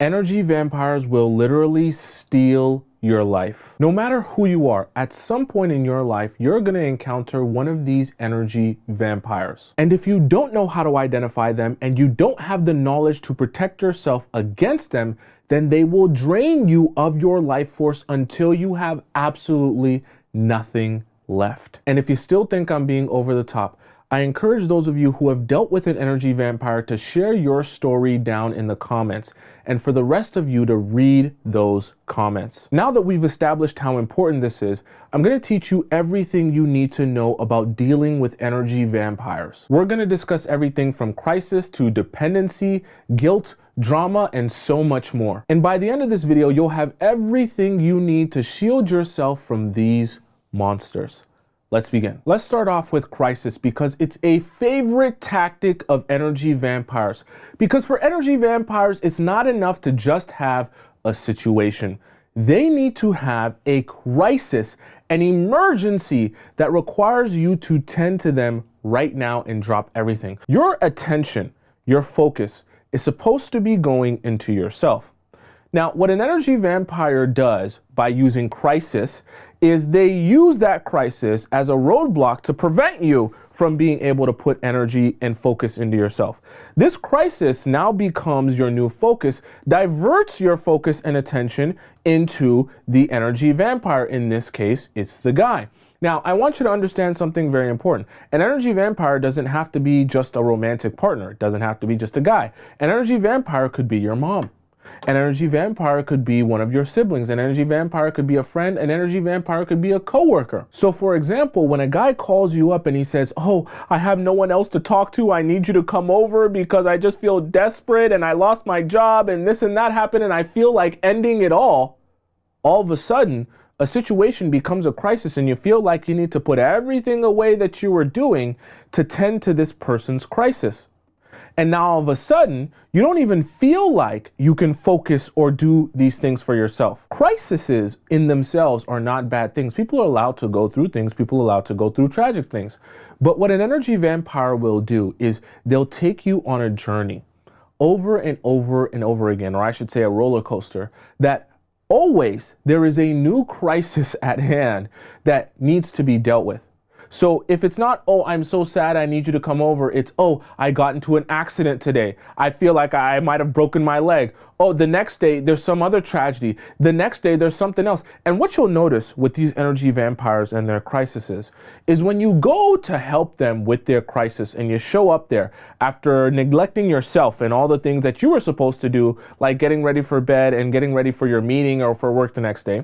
Energy vampires will literally steal your life. No matter who you are, at some point in your life, you're going to encounter one of these energy vampires. And if you don't know how to identify them and you don't have the knowledge to protect yourself against them, then they will drain you of your life force until you have absolutely nothing left. And if you still think I'm being over the top, I encourage those of you who have dealt with an energy vampire to share your story down in the comments, and for the rest of you to read those comments. Now that we've established how important this is, I'm going to teach you everything you need to know about dealing with energy vampires. We're going to discuss everything from crisis to dependency, guilt, drama, and so much more. And by the end of this video, you'll have everything you need to shield yourself from these monsters. Let's begin. Let's start off with crisis because it's a favorite tactic of energy vampires. Because for energy vampires, it's not enough to just have a situation. They need to have a crisis, an emergency that requires you to tend to them right now and drop everything. Your attention, your focus is supposed to be going into yourself. Now, what an energy vampire does by using crisis is they use that crisis as a roadblock to prevent you from being able to put energy and focus into yourself. This crisis now becomes your new focus, diverts your focus and attention into the energy vampire. In this case, it's the guy. Now, I want you to understand something very important. An energy vampire doesn't have to be just a romantic partner. It doesn't have to be just a guy. An energy vampire could be your mom. An energy vampire could be one of your siblings. An energy vampire could be a friend. An energy vampire could be a coworker. So for example, when a guy calls you up and he says, "Oh, I have no one else to talk to. I need you to come over because I just feel desperate and I lost my job and this and that happened and I feel like ending it all of a sudden, a situation becomes a crisis and you feel like you need to put everything away that you were doing to tend to this person's crisis. And now all of a sudden, you don't even feel like you can focus or do these things for yourself. Crises in themselves are not bad things. People are allowed to go through things. People are allowed to go through tragic things. But what an energy vampire will do is they'll take you on a journey over and over and over again, or I should say a roller coaster, that always there is a new crisis at hand that needs to be dealt with. So if it's not, "Oh, I'm so sad, I need you to come over," it's, "Oh, I got into an accident today. I feel like I might have broken my leg." Oh, the next day there's some other tragedy. The next day there's something else. And what you'll notice with these energy vampires and their crises is when you go to help them with their crisis and you show up there after neglecting yourself and all the things that you were supposed to do, like getting ready for bed and getting ready for your meeting or for work the next day,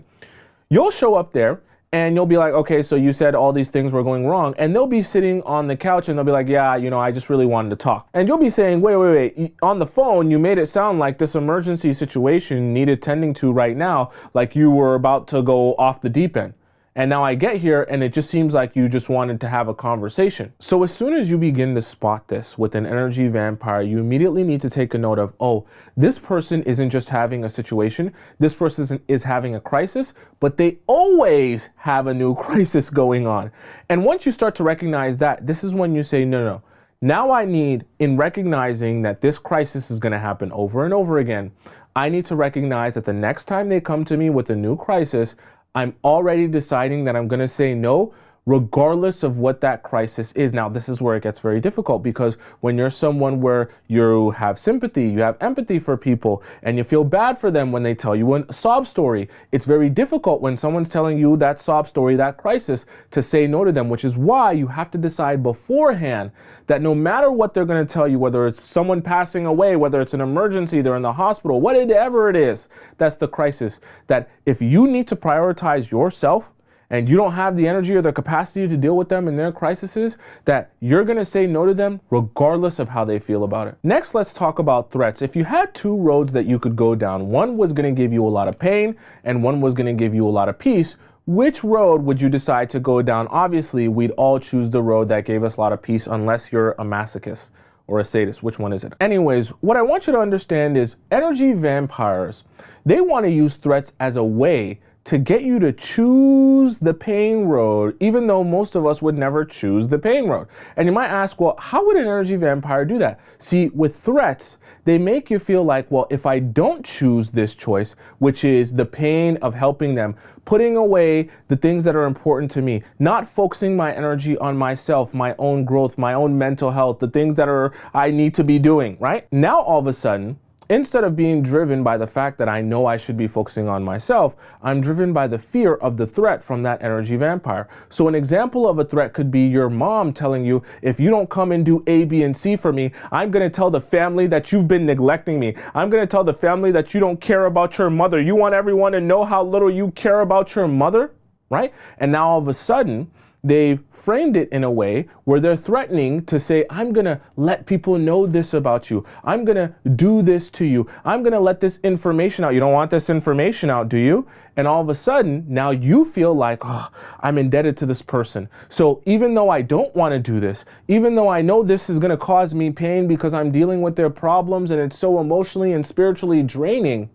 you'll show up there and you'll be like, "Okay, so you said all these things were going wrong." And they'll be sitting on the couch and they'll be like, "Yeah, I just really wanted to talk." And you'll be saying, wait. On the phone, you made it sound like this emergency situation needed tending to right now, like you were about to go off the deep end. And now I get here and it just seems like you just wanted to have a conversation. So as soon as you begin to spot this with an energy vampire, you immediately need to take a note of, oh, this person isn't just having a situation. This person is having a crisis, but they always have a new crisis going on. And once you start to recognize that, this is when you say, no. Now I need, in recognizing that this crisis is going to happen over and over again, I need to recognize that the next time they come to me with a new crisis, I'm already deciding that I'm going to say no, regardless of what that crisis is. Now, this is where it gets very difficult because when you're someone where you have sympathy, you have empathy for people, and you feel bad for them when they tell you a sob story, it's very difficult when someone's telling you that sob story, that crisis, to say no to them, which is why you have to decide beforehand that no matter what they're going to tell you, whether it's someone passing away, whether it's an emergency, they're in the hospital, whatever it is, that's the crisis, that if you need to prioritize yourself, and you don't have the energy or the capacity to deal with them in their crises, that you're going to say no to them regardless of how they feel about it. Next, let's talk about threats. If you had two roads that you could go down, one was going to give you a lot of pain and one was going to give you a lot of peace, which road would you decide to go down? Obviously, we'd all choose the road that gave us a lot of peace unless you're a masochist or a sadist. Which one is it? Anyways, what I want you to understand is energy vampires, they want to use threats as a way to get you to choose the pain road, even though most of us would never choose the pain road. And you might ask, well, how would an energy vampire do that? See, with threats, they make you feel like, well, if I don't choose this choice, which is the pain of helping them, putting away the things that are important to me, not focusing my energy on myself, my own growth, my own mental health, the things that I need to be doing, right? Now, all of a sudden, instead of being driven by the fact that I know I should be focusing on myself, I'm driven by the fear of the threat from that energy vampire. So an example of a threat could be your mom telling you, if you don't come and do A, B, and C for me, I'm going to tell the family that you've been neglecting me. I'm going to tell the family that you don't care about your mother. You want everyone to know how little you care about your mother, right? And now all of a sudden, they've framed it in a way where they're threatening to say, I'm going to let people know this about you. I'm going to do this to you. I'm going to let this information out. You don't want this information out, do you? And all of a sudden, now you feel like, oh, I'm indebted to this person. So even though I don't want to do this, even though I know this is going to cause me pain because I'm dealing with their problems and it's so emotionally and spiritually draining,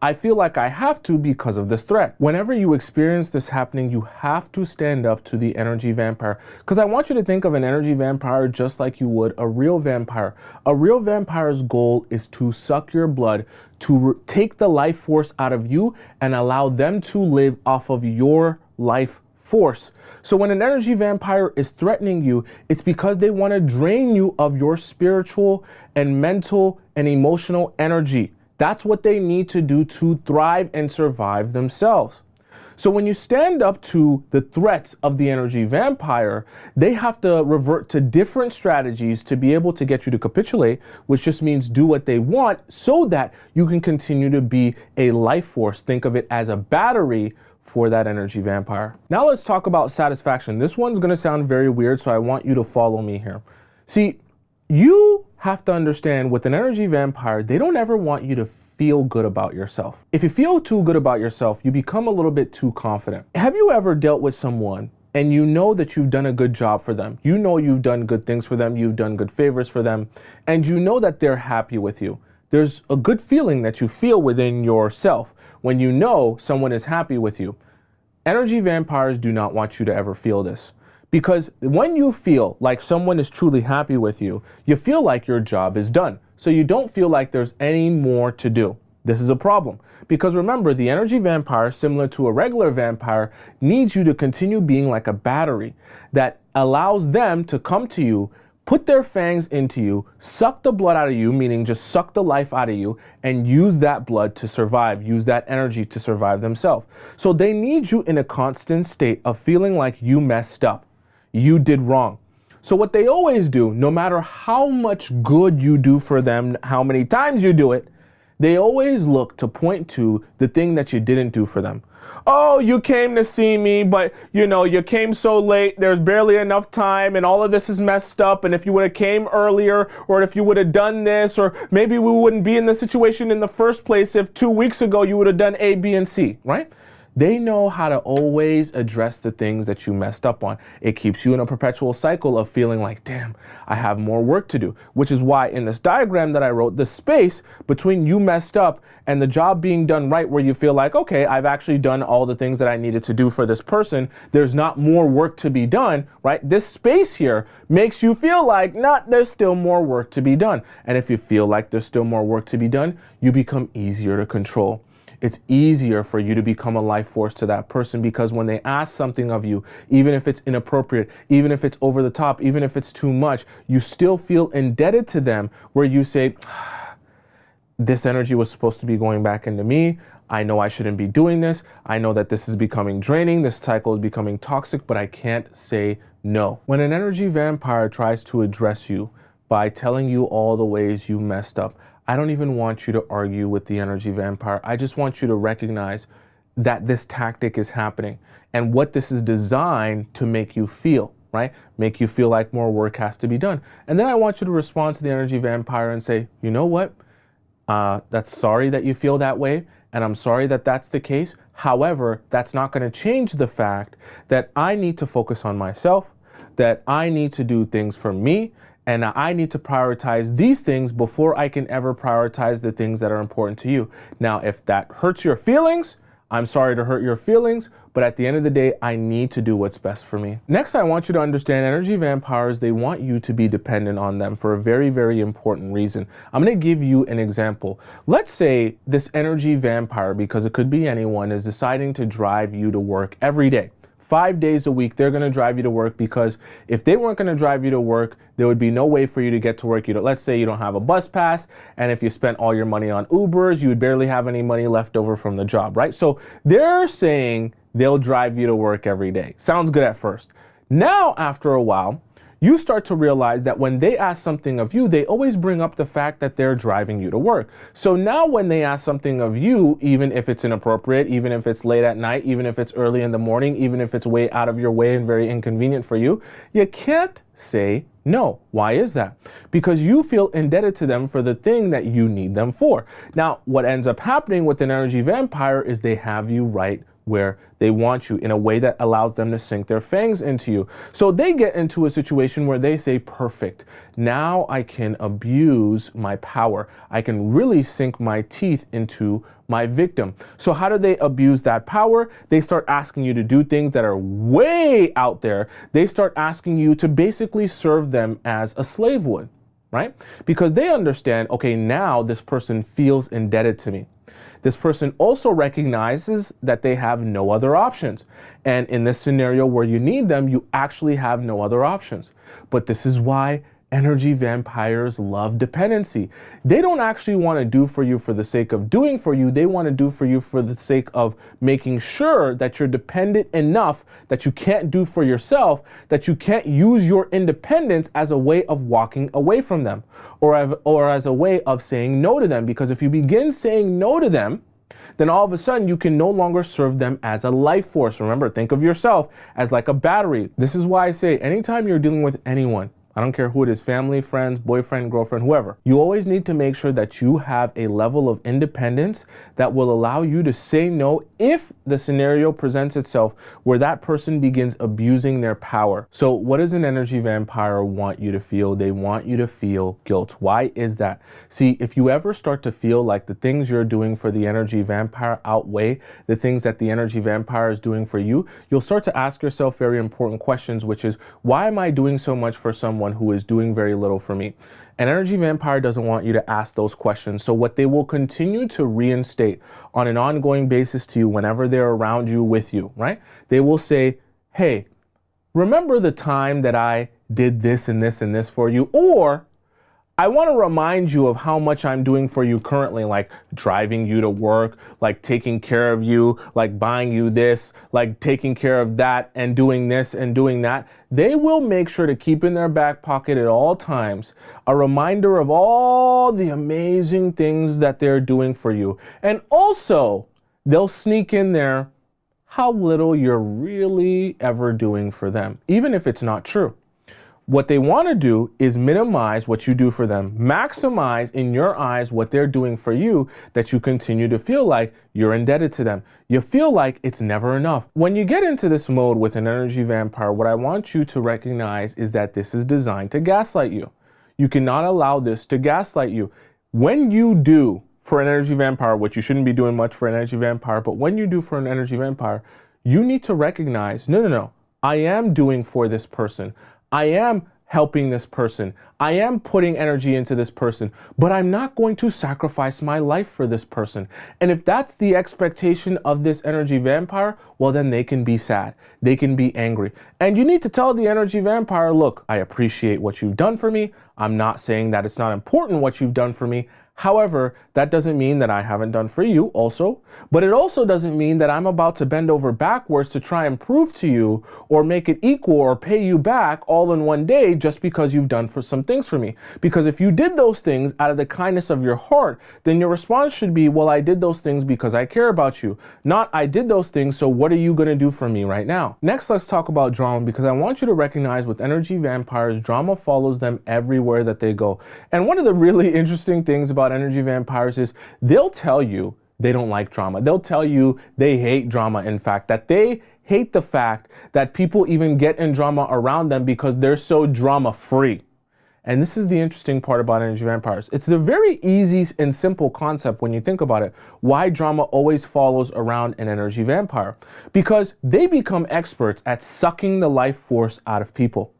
I feel like I have to because of this threat. Whenever you experience this happening, you have to stand up to the energy vampire. Because I want you to think of an energy vampire just like you would a real vampire. A real vampire's goal is to suck your blood, to take the life force out of you and allow them to live off of your life force. So when an energy vampire is threatening you, it's because they want to drain you of your spiritual and mental and emotional energy. That's what they need to do to thrive and survive themselves. So when you stand up to the threats of the energy vampire, they have to revert to different strategies to be able to get you to capitulate, which just means do what they want so that you can continue to be a life force. Think of it as a battery for that energy vampire. Now let's talk about satisfaction. This one's going to sound very weird, so I want you to follow me here. See, you have to understand with an energy vampire, they don't ever want you to feel good about yourself. If you feel too good about yourself, you become a little bit too confident. Have you ever dealt with someone and you know that you've done a good job for them? You know you've done good things for them, you've done good favors for them, and you know that they're happy with you. There's a good feeling that you feel within yourself when you know someone is happy with you. Energy vampires do not want you to ever feel this. Because when you feel like someone is truly happy with you, you feel like your job is done. So you don't feel like there's any more to do. This is a problem. Because remember, the energy vampire, similar to a regular vampire, needs you to continue being like a battery that allows them to come to you, put their fangs into you, suck the blood out of you, meaning just suck the life out of you, and use that blood to survive, use that energy to survive themselves. So they need you in a constant state of feeling like you messed up. You did wrong. So what they always do, no matter how much good you do for them, how many times you do it, they always look to point to the thing that you didn't do for them. Oh, you came to see me, but you came so late, there's barely enough time and all of this is messed up. And if you would have came earlier, or if you would have done this, or maybe we wouldn't be in this situation in the first place if 2 weeks ago you would have done A, B, and C, right? They know how to always address the things that you messed up on. It keeps you in a perpetual cycle of feeling like, damn, I have more work to do, which is why in this diagram that I wrote, the space between you messed up and the job being done right, where you feel like, okay, I've actually done all the things that I needed to do for this person. There's not more work to be done, right? This space here makes you feel like, there's still more work to be done. And if you feel like there's still more work to be done, you become easier to control. It's easier for you to become a life force to that person, because when they ask something of you, even if it's inappropriate, even if it's over the top, even if it's too much, you still feel indebted to them, where you say, this energy was supposed to be going back into me. I know I shouldn't be doing this. I know that this is becoming draining. This cycle is becoming toxic, but I can't say no. When an energy vampire tries to address you by telling you all the ways you messed up, I don't even want you to argue with the energy vampire. I just want you to recognize that this tactic is happening and what this is designed to make you feel, right? Make you feel like more work has to be done. And then I want you to respond to the energy vampire and say, you know what? That's sorry that you feel that way. And I'm sorry that that's the case. However, that's not going to change the fact that I need to focus on myself, that I need to do things for me, and I need to prioritize these things before I can ever prioritize the things that are important to you. Now, if that hurts your feelings, I'm sorry to hurt your feelings, but at the end of the day, I need to do what's best for me. Next, I want you to understand energy vampires, they want you to be dependent on them for a very, very important reason. I'm going to give you an example. Let's say this energy vampire, because it could be anyone, is deciding to drive you to work every day. 5 days a week, they're going to drive you to work, because if they weren't going to drive you to work, there would be no way for you to get to work. Let's say you don't have a bus pass, and if you spent all your money on Ubers, you would barely have any money left over from the job, right? So they're saying they'll drive you to work every day. Sounds good at first. Now, after a while, you start to realize that when they ask something of you, they always bring up the fact that they're driving you to work. So now when they ask something of you, even if it's inappropriate, even if it's late at night, even if it's early in the morning, even if it's way out of your way and very inconvenient for you, you can't say no. Why is that? Because you feel indebted to them for the thing that you need them for. Now, what ends up happening with an energy vampire is they have you right where they want you in a way that allows them to sink their fangs into you. So they get into a situation where they say, perfect, now I can abuse my power. I can really sink my teeth into my victim. So how do they abuse that power? They start asking you to do things that are way out there. They start asking you to basically serve them as a slave would, right? Because they understand, okay, now this person feels indebted to me. This person also recognizes that they have no other options. And in this scenario where you need them, you actually have no other options. But this is why energy vampires love dependency. They don't actually want to do for you for the sake of doing for you. They want to do for you for the sake of making sure that you're dependent enough that you can't do for yourself, that you can't use your independence as a way of walking away from them, or as a way of saying no to them. Because if you begin saying no to them, then all of a sudden you can no longer serve them as a life force. Remember, think of yourself as like a battery. This is why I say anytime you're dealing with anyone, I don't care who it is, family, friends, boyfriend, girlfriend, whoever. You always need to make sure that you have a level of independence that will allow you to say no if the scenario presents itself where that person begins abusing their power. So what does an energy vampire want you to feel? They want you to feel guilt. Why is that? See, if you ever start to feel like the things you're doing for the energy vampire outweigh the things that the energy vampire is doing for you, you'll start to ask yourself very important questions, which is, why am I doing so much for someone who is doing very little for me? An energy vampire doesn't want you to ask those questions. So what they will continue to reinstate on an ongoing basis to you whenever they're around you, with you, right? They will say, hey, remember the time that I did this and this and this for you? Or I want to remind you of how much I'm doing for you currently, like driving you to work, like taking care of you, like buying you this, like taking care of that, and doing this and doing that. They will make sure to keep in their back pocket at all times a reminder of all the amazing things that they're doing for you. And also, they'll sneak in there how little you're really ever doing for them, even if it's not true. What they want to do is minimize what you do for them, maximize in your eyes what they're doing for you, that you continue to feel like you're indebted to them. You feel like it's never enough. When you get into this mode with an energy vampire, what I want you to recognize is that this is designed to gaslight you. You cannot allow this to gaslight you. When you do for an energy vampire, which you shouldn't be doing much for an energy vampire, but when you do for an energy vampire, you need to recognize, no, I am doing for this person. I am helping this person. I am putting energy into this person, but I'm not going to sacrifice my life for this person. And if that's the expectation of this energy vampire, well, then they can be sad. They can be angry. And you need to tell the energy vampire, look, I appreciate what you've done for me. I'm not saying that it's not important what you've done for me. However, that doesn't mean that I haven't done for you also, but it also doesn't mean that I'm about to bend over backwards to try and prove to you or make it equal or pay you back all in one day just because you've done for some things for me. Because if you did those things out of the kindness of your heart, then your response should be, well, I did those things because I care about you. Not, I did those things, so what are you going to do for me right now? Next, let's talk about drama, because I want you to recognize with energy vampires, drama follows them everywhere that they go. And one of the really interesting things about energy vampires is they'll tell you they don't like drama. They'll tell you they hate drama, in fact, that they hate the fact that people even get in drama around them because they're so drama free. And this is the interesting part about energy vampires. It's the very easy and simple concept when you think about it, why drama always follows around an energy vampire. Because they become experts at sucking the life force out of people.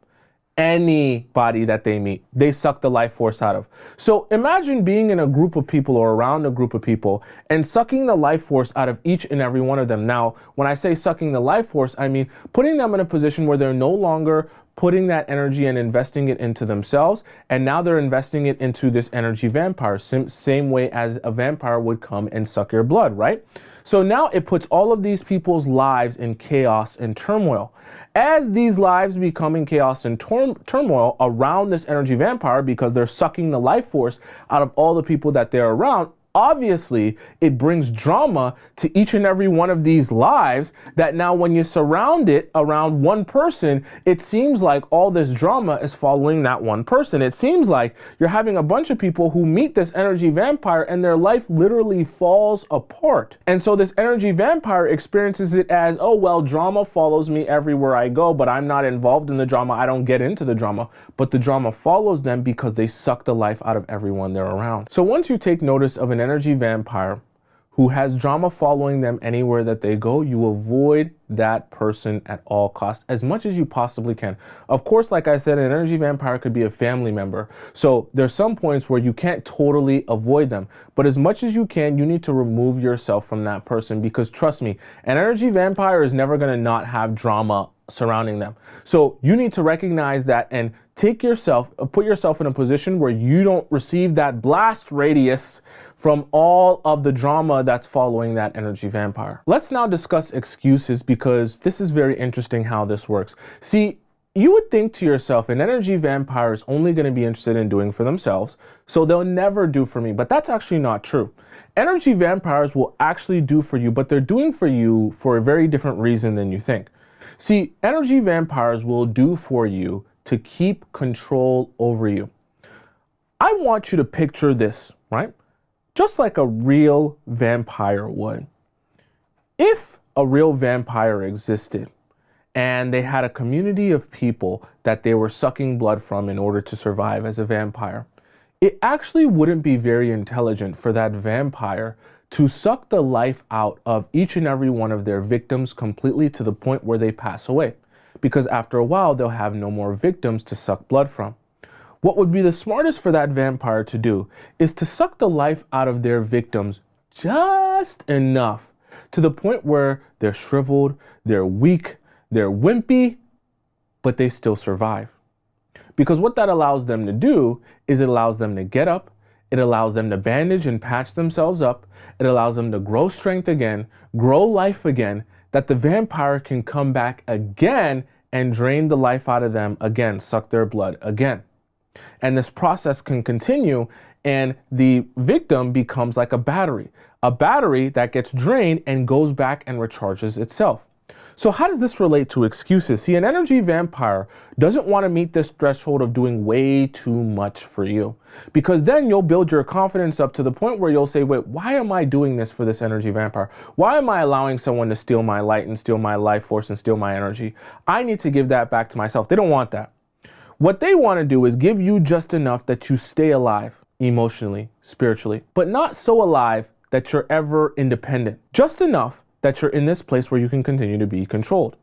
Anybody that they meet, they suck the life force out of. So imagine being in a group of people or around a group of people and sucking the life force out of each and every one of them. Now, when I say sucking the life force, I mean putting them in a position where they're no longer putting that energy and investing it into themselves, and now they're investing it into this energy vampire, same way as a vampire would come and suck your blood, right? So now it puts all of these people's lives in chaos and turmoil. As these lives become in chaos and turmoil around this energy vampire, because they're sucking the life force out of all the people that they're around, obviously it brings drama to each and every one of these lives, that now when you surround it around one person, it seems like all this drama is following that one person. It seems like you're having a bunch of people who meet this energy vampire and their life literally falls apart. And so this energy vampire experiences it as, oh, well, drama follows me everywhere I go, but I'm not involved in the drama. I don't get into the drama, but the drama follows them because they suck the life out of everyone they're around. So once you take notice of an energy vampire who has drama following them anywhere that they go, you avoid that person at all costs as much as you possibly can. Of course, like I said, an energy vampire could be a family member. So there's some points where you can't totally avoid them, but as much as you can, you need to remove yourself from that person, because trust me, an energy vampire is never going to not have drama surrounding them. So you need to recognize that and put yourself in a position where you don't receive that blast radius from all of the drama that's following that energy vampire. Let's now discuss excuses, because this is very interesting how this works. See, you would think to yourself, an energy vampire is only going to be interested in doing for themselves, so they'll never do for me. But that's actually not true. Energy vampires will actually do for you, but they're doing for you for a very different reason than you think. See, energy vampires will do for you to keep control over you. I want you to picture this, right? Just like a real vampire would. If a real vampire existed and they had a community of people that they were sucking blood from in order to survive as a vampire, it actually wouldn't be very intelligent for that vampire to suck the life out of each and every one of their victims completely to the point where they pass away. Because after a while, they'll have no more victims to suck blood from. What would be the smartest for that vampire to do is to suck the life out of their victims just enough to the point where they're shriveled, they're weak, they're wimpy, but they still survive. Because what that allows them to do is it allows them to get up, it allows them to bandage and patch themselves up, it allows them to grow strength again, grow life again, that the vampire can come back again and drain the life out of them again, suck their blood again. And this process can continue, and the victim becomes like a battery that gets drained and goes back and recharges itself. So how does this relate to excuses? See, an energy vampire doesn't want to meet this threshold of doing way too much for you, because then you'll build your confidence up to the point where you'll say, wait, why am I doing this for this energy vampire? Why am I allowing someone to steal my light and steal my life force and steal my energy? I need to give that back to myself. They don't want that. What they want to do is give you just enough that you stay alive emotionally, spiritually, but not so alive that you're ever independent. Just enough that you're in this place where you can continue to be controlled.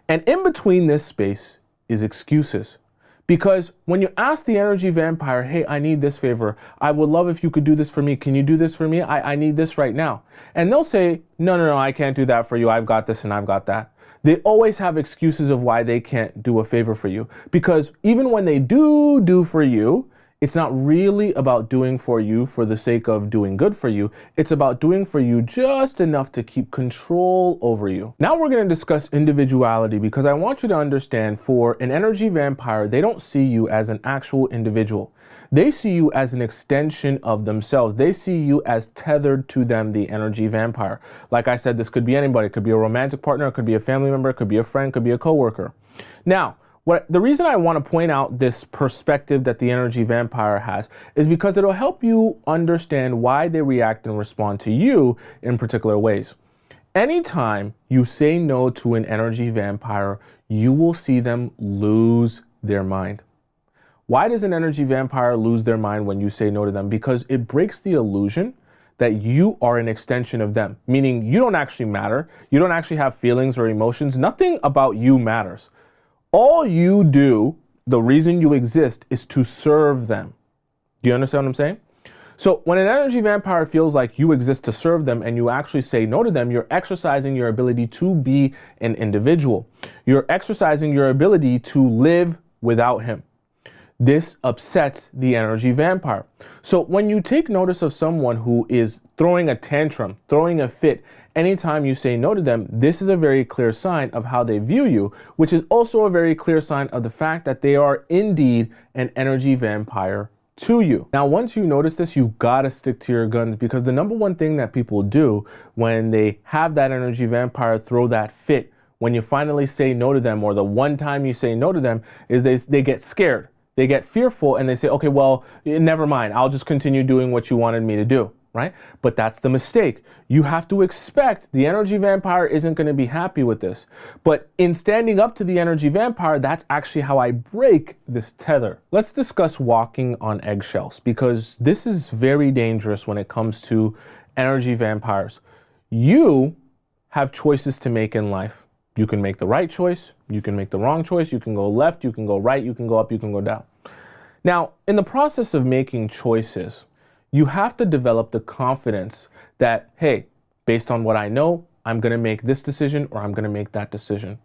And in between this space is excuses. Because when you ask the energy vampire, hey, I need this favor. I would love if you could do this for me. Can you do this for me? I need this right now. And they'll say, no, I can't do that for you. I've got this and I've got that. They always have excuses of why they can't do a favor for you. Because even when they do for you, it's not really about doing for you for the sake of doing good for you. It's about doing for you just enough to keep control over you. Now we're going to discuss individuality, because I want you to understand, for an energy vampire, they don't see you as an actual individual. They see you as an extension of themselves. They see you as tethered to them, the energy vampire. Like I said, this could be anybody. It could be a romantic partner, it could be a family member, it could be a friend, it could be a coworker. Now, the reason I want to point out this perspective that the energy vampire has is because it'll help you understand why they react and respond to you in particular ways. Anytime you say no to an energy vampire, you will see them lose their mind. Why does an energy vampire lose their mind when you say no to them? Because it breaks the illusion that you are an extension of them, meaning you don't actually matter. You don't actually have feelings or emotions. Nothing about you matters. All you do, the reason you exist, is to serve them. Do you understand what I'm saying? So when an energy vampire feels like you exist to serve them and you actually say no to them, you're exercising your ability to be an individual. You're exercising your ability to live without him. This upsets the energy vampire. So when you take notice of someone who is throwing a tantrum, throwing a fit, anytime you say no to them, this is a very clear sign of how they view you, which is also a very clear sign of the fact that they are indeed an energy vampire to you. Now, once you notice this, you gotta stick to your guns, because the number one thing that people do when they have that energy vampire throw that fit, when you finally say no to them, or the one time you say no to them, is they get scared. They get fearful and they say, okay, well, never mind. I'll just continue doing what you wanted me to do, right? But that's the mistake. You have to expect the energy vampire isn't going to be happy with this. But in standing up to the energy vampire, that's actually how I break this tether. Let's discuss walking on eggshells, because this is very dangerous when it comes to energy vampires. You have choices to make in life. You can make the right choice, you can make the wrong choice, you can go left, you can go right, you can go up, you can go down. Now, in the process of making choices, you have to develop the confidence that, hey, based on what I know, I'm going to make this decision or I'm going to make that decision.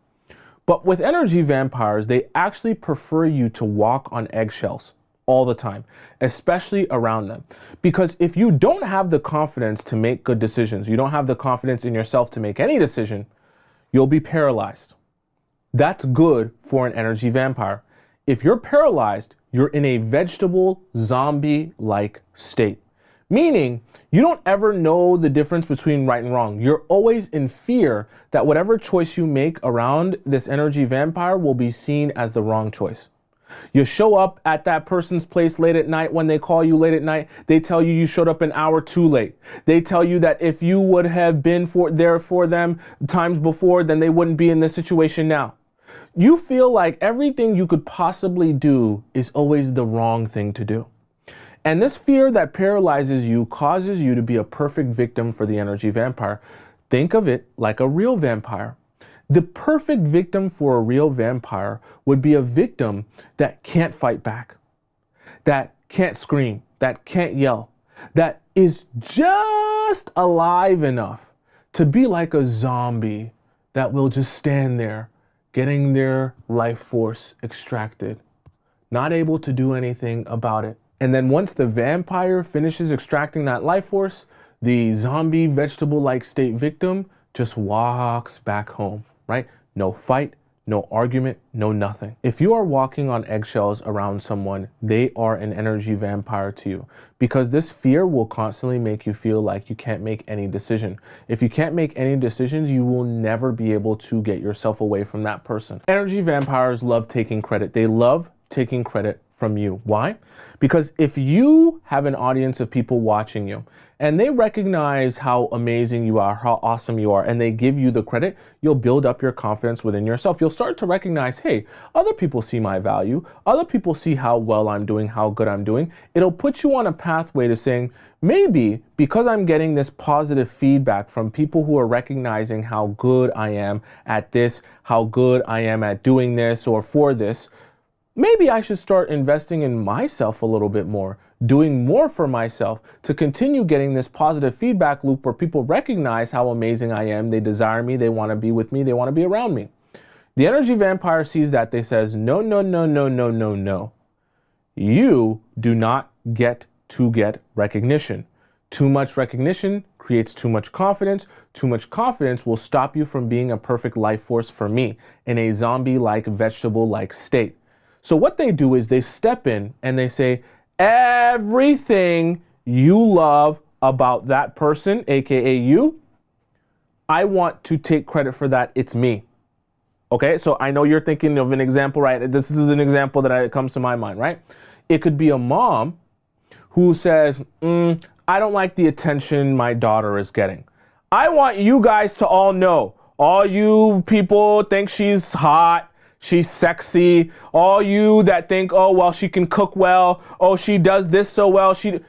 But with energy vampires, they actually prefer you to walk on eggshells all the time, especially around them. Because if you don't have the confidence to make good decisions, you don't have the confidence in yourself to make any decision, you'll be paralyzed. That's good for an energy vampire. If you're paralyzed, you're in a vegetable zombie-like state, meaning you don't ever know the difference between right and wrong. You're always in fear that whatever choice you make around this energy vampire will be seen as the wrong choice. You show up at that person's place late at night. When they call you late at night, they tell you you showed up an hour too late. They tell you that if you would have been there for them times before, then they wouldn't be in this situation now. You feel like everything you could possibly do is always the wrong thing to do. And this fear that paralyzes you causes you to be a perfect victim for the energy vampire. Think of it like a real vampire. The perfect victim for a real vampire would be a victim that can't fight back, that can't scream, that can't yell, that is just alive enough to be like a zombie that will just stand there getting their life force extracted, not able to do anything about it. And then once the vampire finishes extracting that life force, the zombie vegetable-like state victim just walks back home. Right? No fight, no argument, no nothing. If you are walking on eggshells around someone, they are an energy vampire to you, because this fear will constantly make you feel like you can't make any decision. If you can't make any decisions, you will never be able to get yourself away from that person. Energy vampires love taking credit. They love taking credit from you. Why? Because if you have an audience of people watching you and they recognize how amazing you are, how awesome you are, and they give you the credit, you'll build up your confidence within yourself. You'll start to recognize, hey, other people see my value. Other people see how well I'm doing, how good I'm doing. It'll put you on a pathway to saying, maybe because I'm getting this positive feedback from people who are recognizing how good I am at this, how good I am at doing this or for this, maybe I should start investing in myself a little bit more, doing more for myself to continue getting this positive feedback loop where people recognize how amazing I am. They desire me. They want to be with me. They want to be around me. The energy vampire sees that. They says, no, no, no, no, no, no, no. You do not get to get recognition. Too much recognition creates too much confidence. Too much confidence will stop you from being a perfect life force for me in a zombie-like, vegetable-like state. So what they do is they step in and they say, everything you love about that person, aka you, I want to take credit for that. It's me. Okay, so I know you're thinking of an example, right? This is an example that comes to my mind, right? It could be a mom who says, I don't like the attention my daughter is getting. I want you guys to all know, all you people think she's hot, she's sexy. All you that think, oh, well, she can cook well. Oh, she does this so well. She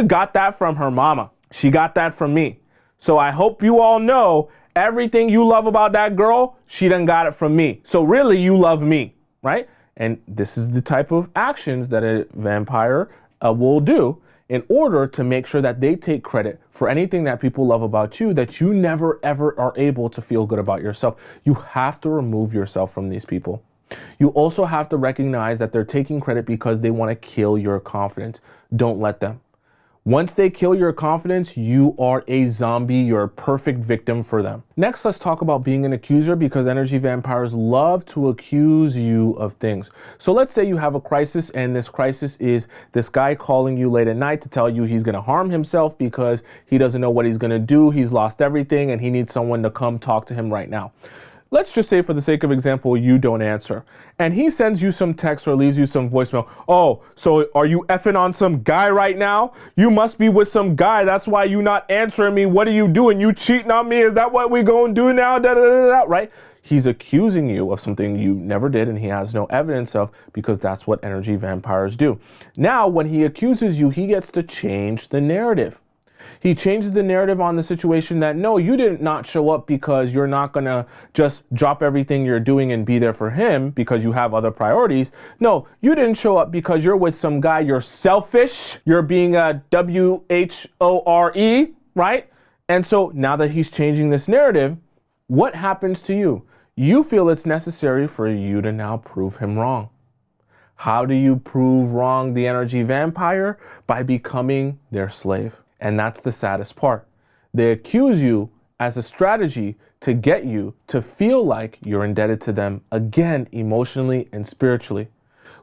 got that from her mama. She got that from me. So I hope you all know everything you love about that girl, she done got it from me. So really, you love me, right? And this is the type of actions that a vampire will do in order to make sure that they take credit for anything that people love about you that you never ever are able to feel good about yourself. You have to remove yourself from these people. You also have to recognize that they're taking credit because they want to kill your confidence. Don't let them. Once they kill your confidence, you are a zombie. You're a perfect victim for them. Next, let's talk about being an accuser, because energy vampires love to accuse you of things. So let's say you have a crisis, and this crisis is this guy calling you late at night to tell you he's going to harm himself because he doesn't know what he's going to do. He's lost everything and he needs someone to come talk to him right now. Let's just say, for the sake of example, you don't answer. And he sends you some text or leaves you some voicemail. Oh, so are you effing on some guy right now? You must be with some guy. That's why you not answering me. What are you doing? You cheating on me? Is that what we gonna do now? Da, da, da, da, right? He's accusing you of something you never did and he has no evidence of, because that's what energy vampires do. Now, when he accuses you, he gets to change the narrative. He changes the narrative on the situation that, no, you did not show up because you're not going to just drop everything you're doing and be there for him because you have other priorities. No, you didn't show up because you're with some guy. You're selfish. You're being a WHORE, right? And so now that he's changing this narrative, what happens to you? You feel it's necessary for you to now prove him wrong. How do you prove wrong the energy vampire? By becoming their slave. And that's the saddest part. They accuse you as a strategy to get you to feel like you're indebted to them, again, emotionally and spiritually.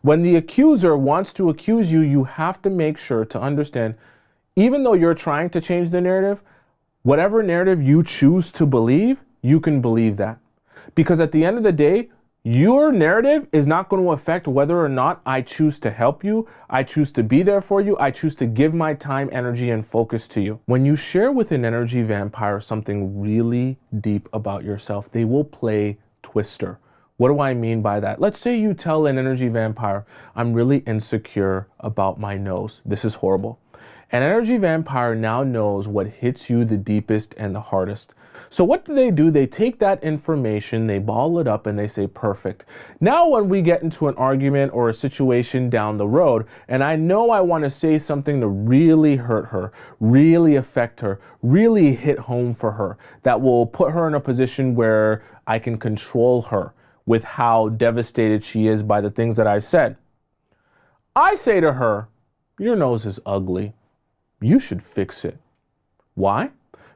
When the accuser wants to accuse you, you have to make sure to understand, even though you're trying to change the narrative, whatever narrative you choose to believe, you can believe that. Because at the end of the day, your narrative is not going to affect whether or not I choose to help you, I choose to be there for you, I choose to give my time, energy, and focus to you. When you share with an energy vampire something really deep about yourself, they will play Twister. What do I mean by that? Let's say you tell an energy vampire, I'm really insecure about my nose. This is horrible. An energy vampire now knows what hits you the deepest and the hardest. So what do? They take that information, they ball it up, and they say, perfect. Now when we get into an argument or a situation down the road, and I know I want to say something to really hurt her, really affect her, really hit home for her, that will put her in a position where I can control her with how devastated she is by the things that I've said. I say to her, your nose is ugly. You should fix it. Why?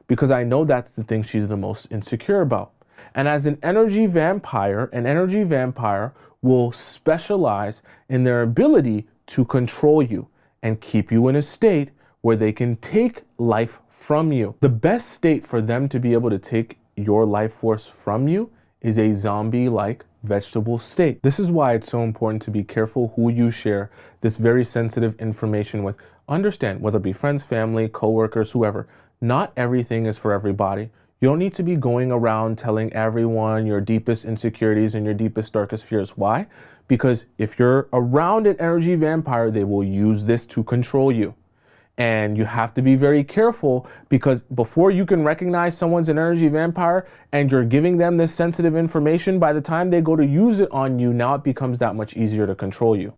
Because I know that's the thing she's the most insecure about. And as an energy vampire will specialize in their ability to control you and keep you in a state where they can take life from you. The best state for them to be able to take your life force from you is a zombie-like vegetable state. This is why it's so important to be careful who you share this very sensitive information with. Understand, whether it be friends, family, coworkers, whoever, not everything is for everybody. You don't need to be going around telling everyone your deepest insecurities and your deepest, darkest fears. Why? Because if you're around an energy vampire, they will use this to control you. And you have to be very careful, because before you can recognize someone's an energy vampire and you're giving them this sensitive information, by the time they go to use it on you, now it becomes that much easier to control you.